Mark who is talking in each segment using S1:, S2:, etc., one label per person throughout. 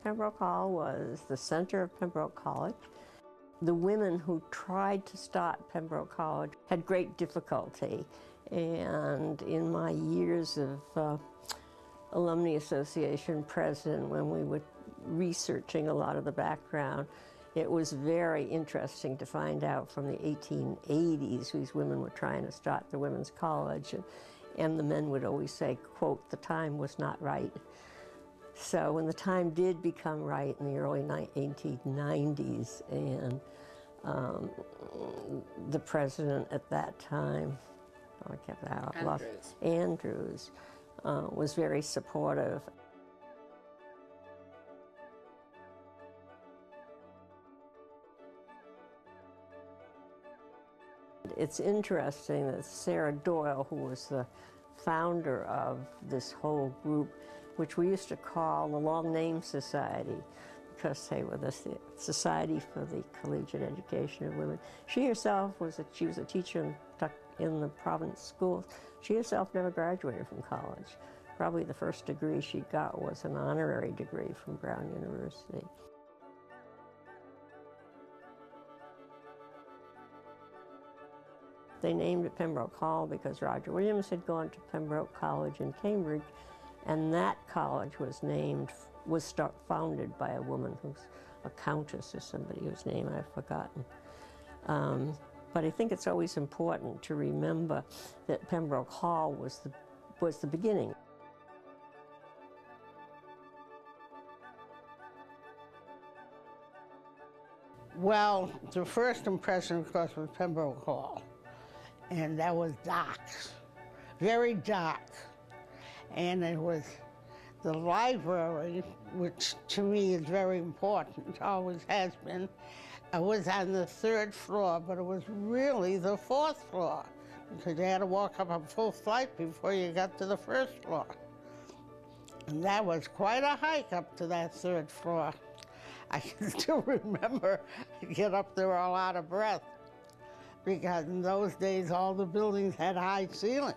S1: Pembroke Hall was the center of Pembroke College. The women who tried to start Pembroke College had great difficulty, and in my years of Alumni Association president, when we were researching a lot of the background, it was very interesting to find out from the 1880s these women were trying to start the women's college, and the men would always say, quote, "the time was not right." So when the time did become right in the early 1890s, and the president at that time, I kept that out, Andrews, was very supportive. It's interesting that Sarah Doyle, who was the founder of this whole group, which we used to call the Long Name Society, because they were the Society for the Collegiate Education of Women. She herself was a teacher in the province schools. She herself never graduated from college. Probably the first degree she got was an honorary degree from Brown University. They named it Pembroke Hall because Roger Williams had gone to Pembroke College in Cambridge, and that college was founded by a woman who's a countess or somebody whose name I've forgotten. But I think it's always important to remember that Pembroke Hall was the beginning.
S2: Well, the first impression, of course, was Pembroke Hall. And that was dark, very dark. And it was the library, which to me is very important, always has been. I was on the 3rd floor, but it was really the 4th floor, because you had to walk up a full flight before you got to the 1st floor. And that was quite a hike up to that 3rd floor. I can still remember I get up there all out of breath, because in those days all the buildings had high ceilings,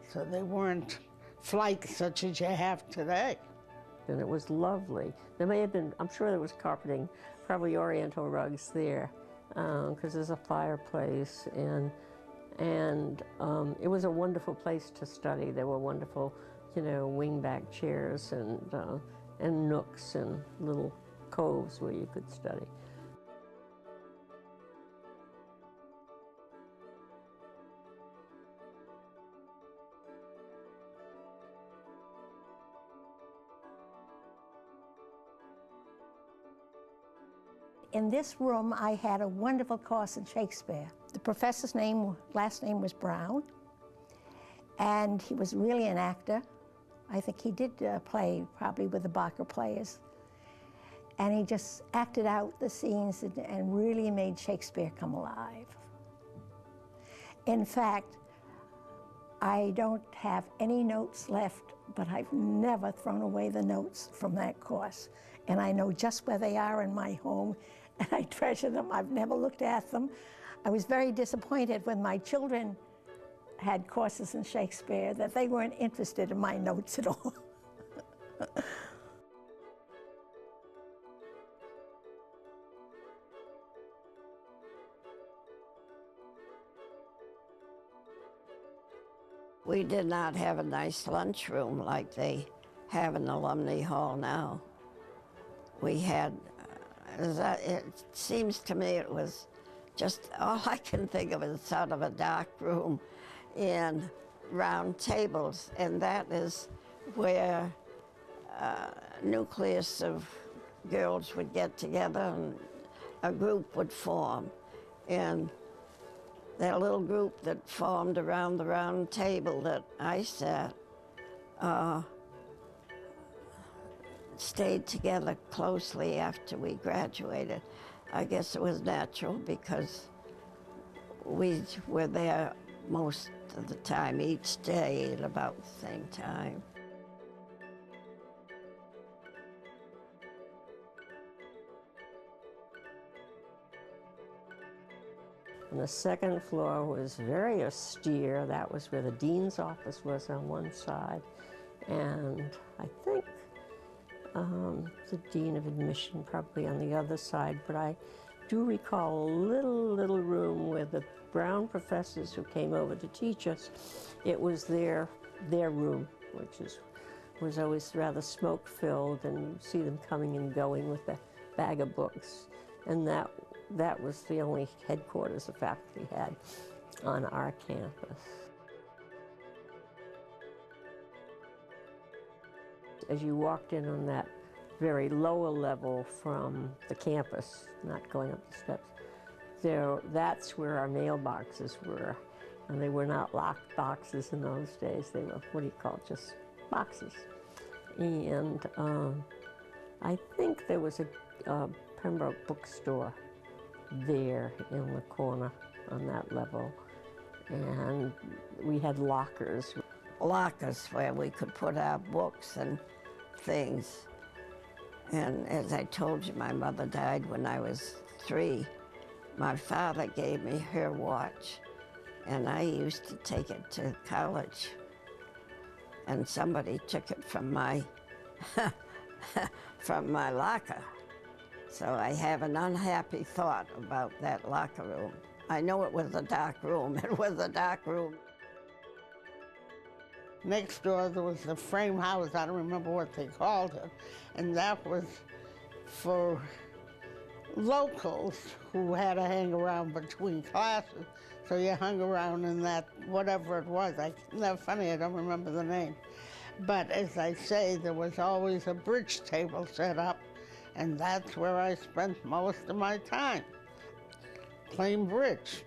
S2: so they weren't flights such as you have today.
S1: And it was lovely. There may have been, I'm sure there was carpeting, probably Oriental rugs there, because there's a fireplace, and it was a wonderful place to study. There were wonderful, wing-back chairs and nooks and little coves where you could study.
S3: In this room, I had a wonderful course in Shakespeare. The professor's last name was Brown, and he was really an actor. I think he did play probably with the Barker players. And he just acted out the scenes and really made Shakespeare come alive. In fact, I don't have any notes left, but I've never thrown away the notes from that course. And I know just where they are in my home, and I treasure them. I've never looked at them. I was very disappointed when my children had courses in Shakespeare that they weren't interested in my notes at all.
S4: We did not have a nice lunchroom like they have in Alumni Hall now. We had, it seems to me it was just, all I can think of is sort of a dark room and round tables, and that is where a nucleus of girls would get together and a group would form. And that little group that formed around the round table that I sat stayed together closely after we graduated. I guess it was natural because we were there most of the time, each day at about the same time.
S1: And the 2nd floor was very austere. That was where the dean's office was on one side. And I think the dean of admission probably on the other side, but I do recall a little room where the Brown professors who came over to teach us, it was their room, which was always rather smoke-filled, and you'd see them coming and going with a bag of books. And that was the only headquarters the faculty had on our campus. As you walked in on that very lower level from the campus, not going up the steps, that's where our mailboxes were. And they were not locked boxes in those days. They were, what do you call it, just boxes. And I think there was a Pembroke bookstore there in the corner on that level. And we had lockers.
S4: Lockers where we could put our books and things. And as I told you, my mother died when I was 3. My father gave me her watch, and I used to take it to college. And somebody took it from my from my locker. So I have an unhappy thought about that locker room. I know it was a dark room. It was a dark room.
S2: Next door, there was a frame house. I don't remember what they called it. And that was for locals who had to hang around between classes. So you hung around in that, whatever it was. That's funny, I don't remember the name. But as I say, there was always a bridge table set up, and that's where I spent most of my time, playing bridge.